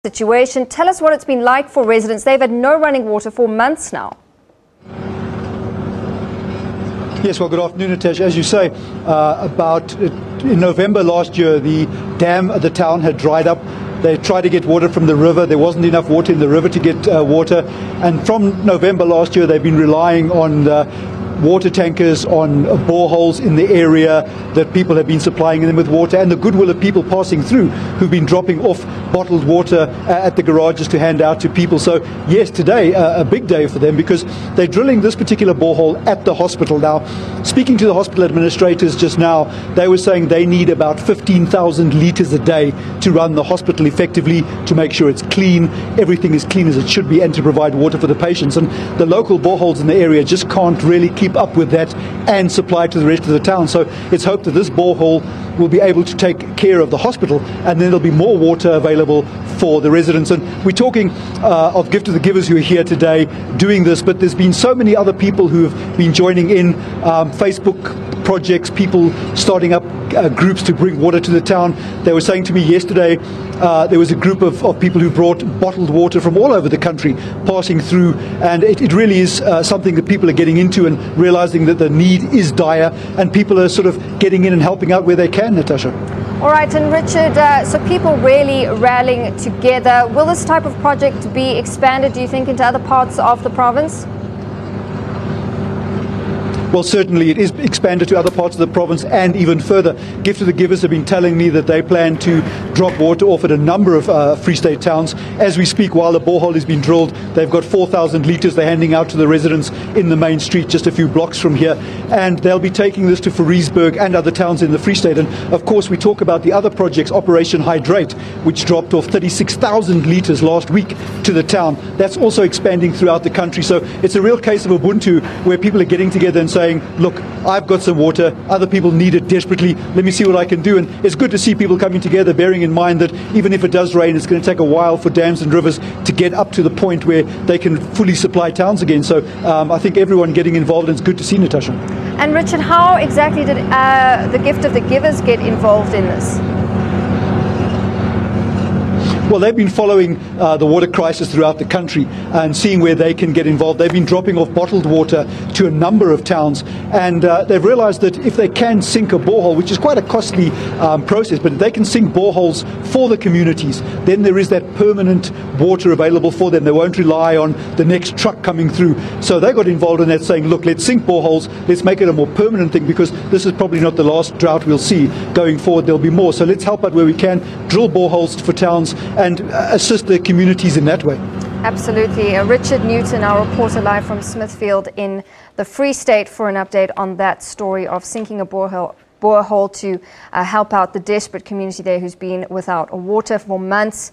Situation. Tell us what it's been like for residents. They've had no running water for months now. Yes, well, good afternoon, Natasha. As you say, in November last year, the dam at the town had dried up. They tried to get water from the river. There wasn't enough water in the river to get water. And from November last year, they've been relying on water tankers, on boreholes in the area that people have been supplying them with water, and the goodwill of people passing through who've been dropping off bottled water at the garages to hand out to people. So yes, today a big day for them because they're drilling this particular borehole at the hospital. Now, speaking to the hospital administrators just now, they were saying they need about 15,000 litres a day to run the hospital effectively, to make sure it's clean, everything is clean as it should be, and to provide water for the patients. And the local boreholes in the area just can't really keep up with that and supply to the rest of the town. So it's hoped that this borehole will be able to take care of the hospital, and then there'll be more water available for the residents. And we're talking of Gift of the Givers who are here today doing this, but there's been so many other people who have been joining in, Facebook projects, people starting up groups to bring water to the town. They were saying to me yesterday there was a group of people who brought bottled water from all over the country passing through, and it really is something that people are getting into and realizing that the need is dire, and people are sort of getting in and helping out where they can, Natasha. All right, and Richard, so people really rallying together. Will this type of project be expanded, do you think, into other parts of the province? Well, certainly it is expanded to other parts of the province and even further. Gift of the Givers have been telling me that they plan to drop water off at a number of Free State towns. As we speak, while the borehole is being drilled, they've got 4,000 litres they're handing out to the residents in the main street just a few blocks from here. And they'll be taking this to Fariesburg and other towns in the Free State. And of course, we talk about the other projects, Operation Hydrate, which dropped off 36,000 litres last week to the town. That's also expanding throughout the country. So it's a real case of Ubuntu, where people are getting together and saying, look, I've got some water, other people need it desperately, let me see what I can do. And it's good to see people coming together, bearing in mind that even if it does rain, it's going to take a while for dams and rivers to get up to the point where they can fully supply towns again. So I think everyone getting involved, and it's good to see, Natasha. And Richard, how exactly did the Gift of the Givers get involved in this? Well, they've been following the water crisis throughout the country and seeing where they can get involved. They've been dropping off bottled water to a number of towns, and they've realized that if they can sink a borehole, which is quite a costly process, but if they can sink boreholes for the communities, then there is that permanent water available for them. They won't rely on the next truck coming through. So they got involved in that, saying, look, let's sink boreholes, let's make it a more permanent thing, because this is probably not the last drought we'll see. Going forward, there'll be more. So let's help out where we can, drill boreholes for towns, and assist the communities in that way. Absolutely. Richard Newton, our reporter live from Smithfield in the Free State, for an update on that story of sinking a borehole to help out the desperate community there who's been without water for months.